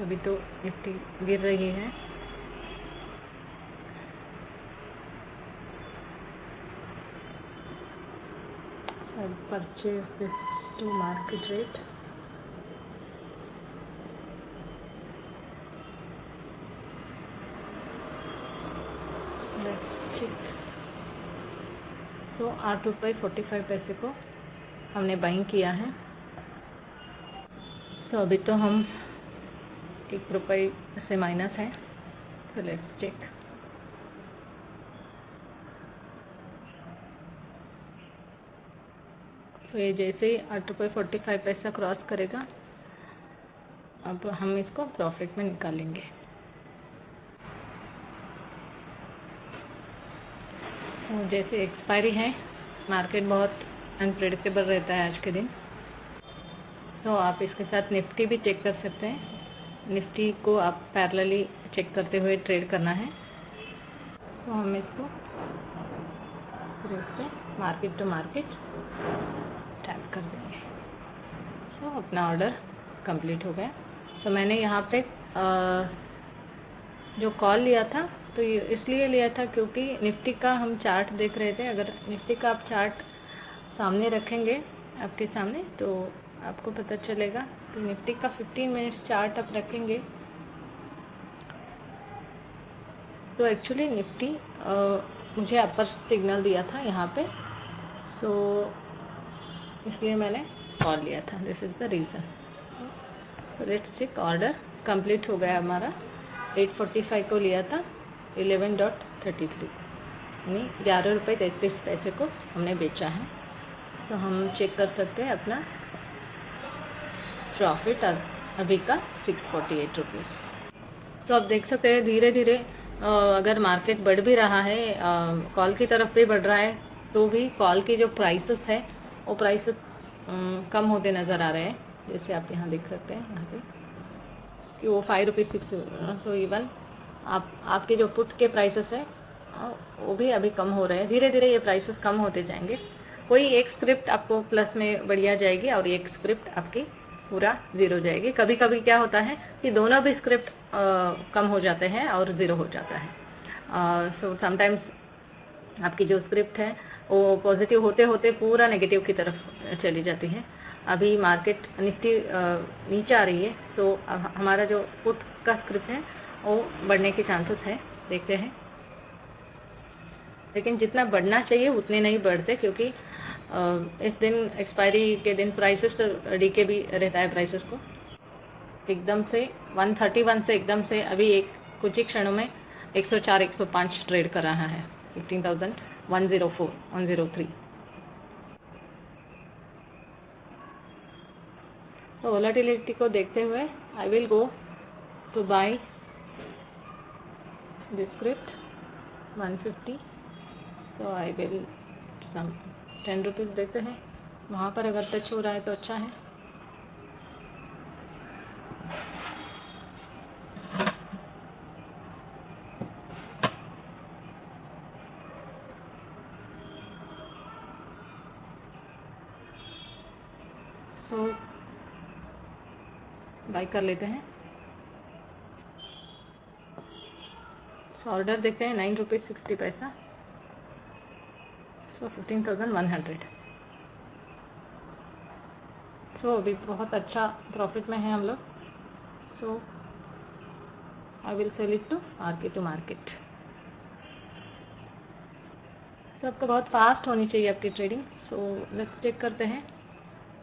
अभी तो निफ्टी गिर रही है। Purchase this to market rate. तो 8 रुपये 45 पैसे को हमने बाइंग किया है। तो अभी तो हम 1 रुपये से माइनस है। तो लेट्स चेक। तो ये जैसे ही 8 रुपये 45 पैसा क्रॉस करेगा, अब हम इसको प्रॉफिट में निकालेंगे। तो जैसे एक्सपायरी है, मार्केट बहुत अनप्रेडिक्टेबल रहता है आज के दिन, तो आप इसके साथ निफ्टी भी चेक कर सकते हैं। निफ्टी को आप पैरेलली चेक करते हुए ट्रेड करना है। तो हम इसको मार्केट टू मार्केट टैप कर देंगे। तो अपना ऑर्डर कंप्लीट हो गया। तो मैंने यहाँ पे जो कॉल लिया था, तो ये इसलिए लिया था क्योंकि निफ्टी का हम चार्ट देख रहे थे। अगर निफ्टी का आप चार्ट सामने रखेंगे आपके सामने, तो आपको पता चलेगा। तो निफ्टी का 15 मिनट चार्ट आप रखेंगे तो एक्चुअली निफ्टी मुझे अपर सिग्नल दिया था यहाँ पे, तो इसलिए मैंने कॉल लिया था। This is the reason. तो लेट्स चेक। ऑर्डर कंप्लीट हो गया हमारा। 845 को लिया था, 11.33 यानी 11 रुपये 33 पैसे को हमने बेचा है। तो हम चेक कर सकते हैं अपना प्रॉफिट अभी का 648 रुपीज़। तो आप देख सकते हैं धीरे धीरे अगर मार्केट बढ़ भी रहा है, कॉल की तरफ भी बढ़ रहा है, तो भी कॉल की जो प्राइसेस है वो प्राइसेस कम होते नज़र आ रहे हैं। जैसे आप यहाँ देख सकते हैं यहाँ पे कि वो 5 रुपीज़ 6। सो इवन आपके जो पुट के प्राइसेस है वो भी अभी कम हो रहे हैं। धीरे धीरे ये प्राइसेस कम होते जाएंगे। कोई एक स्क्रिप्ट आपको प्लस में बढ़िया जाएगी और एक स्क्रिप्ट आपकी पूरा ज़ीरो जाएगी। कभी कभी क्या होता है कि दोनों भी स्क्रिप्ट कम हो जाते हैं और ज़ीरो हो जाता है। सो समटाइम्स आपकी जो स्क्रिप्ट है वो पॉजिटिव होते होते पूरा नेगेटिव की तरफ चली जाती है। अभी मार्केट निफ्टी नीचे आ रही है, तो हमारा जो पुट का स्क्रिप्ट है वो बढ़ने के चांसेस है, देखते हैं। लेकिन जितना बढ़ना चाहिए उतने नहीं बढ़ते, क्योंकि इस दिन एक्सपायरी के दिन प्राइसेस तो डीके भी रहता है प्राइसेस को। एकदम से 131 से एकदम से अभी कुछ ही क्षणों में 104 105 ट्रेड कर रहा है। 15,104 103। तो वोलेटिलिटी को देखते हुए I will go to buy this script 150। तो आई विल सम 10 रुपीज़ देते हैं। वहाँ पर अगर टच हो रहा है तो अच्छा है। तो बाय कर लेते हैं। ऑर्डर देखते हैं 9 रुपीज़ 60 पैसा। सो 15,100। सो अभी बहुत अच्छा प्रॉफिट में है हम लोग। So I will sell it to market. तो आपको बहुत फास्ट होनी चाहिए आपकी ट्रेडिंग। सो लेट्स चेक करते हैं।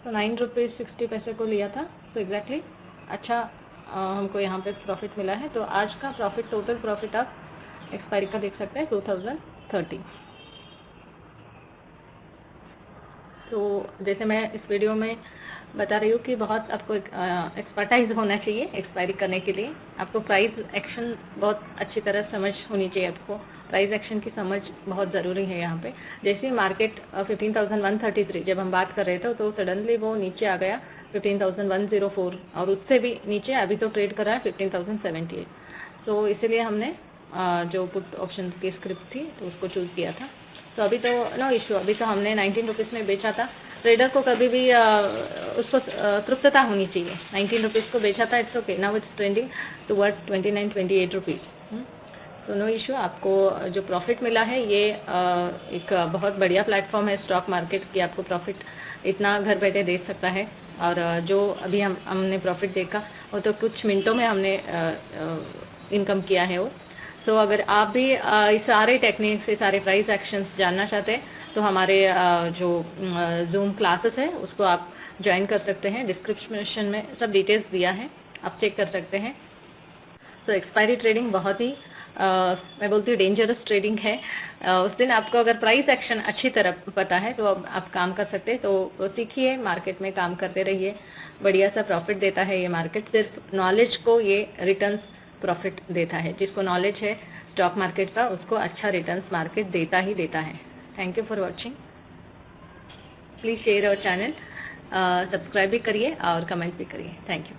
तो 9 रुपीज़ 60 पैसे को लिया था। तो एग्जैक्टली अच्छा हमको यहाँ पे प्रॉफिट मिला है। तो आज का प्रॉफिट, टोटल प्रॉफिट आप एक्सपायरी का देख सकते हैं 2030। तो जैसे मैं इस वीडियो में बता रही हूँ कि बहुत आपको एक्सपर्टाइज होना चाहिए एक्सपायरी करने के लिए। आपको प्राइस एक्शन बहुत अच्छी तरह समझ होनी चाहिए। आपको प्राइस एक्शन की समझ बहुत ज़रूरी है यहाँ पे। जैसे ही मार्केट 15,133 जब हम बात कर रहे थे, तो सडनली वो नीचे आ गया 15,104 और उससे भी नीचे अभी तो ट्रेड कर रहा है 15,078। तो इसीलिए हमने जो पुट ऑप्शन की स्क्रिप्ट थी तो उसको चूज़ किया था। तो अभी तो नो इशू। अभी तो हमने 19 रुपीज़ में बेचा था, ट्रेडर को कभी भी उसको तृप्तता होनी चाहिए। 19 रुपीज़ को बेचा था, it's okay, now it's trending toward 29-28 rupees. तो नो इशू, आपको जो प्रॉफिट मिला है ये एक बहुत बढ़िया प्लेटफॉर्म है स्टॉक मार्केट की, आपको प्रॉफिट इतना घर बैठे दे सकता है। और जो अभी हमने प्रॉफिट देखा वो तो कुछ मिनटों में हमने इनकम किया है वो। तो अगर आप भी इस सारे टेक्निक्स, ये सारे प्राइस एक्शंस जानना चाहते हैं तो हमारे जो जूम क्लासेस है उसको आप ज्वाइन कर सकते हैं। डिस्क्रिप्शन में सब डिटेल्स दिया है, आप चेक कर सकते हैं। तो एक्सपायरी ट्रेडिंग बहुत ही मैं बोलती हूँ डेंजरस ट्रेडिंग है। उस दिन आपको अगर प्राइस एक्शन अच्छी तरह पता है तो अब आप काम कर सकते हैं। तो सीखिए, मार्केट में काम करते रहिए, बढ़िया सा प्रॉफिट देता है ये मार्केट। सिर्फ नॉलेज को ये रिटर्न्स प्रॉफिट देता है। जिसको नॉलेज है स्टॉक मार्केट का उसको अच्छा रिटर्न्स मार्केट देता ही देता है। Thank you for watching. Please share our channel, subscribe भी करिए और कमेंट भी करिए। Thank you.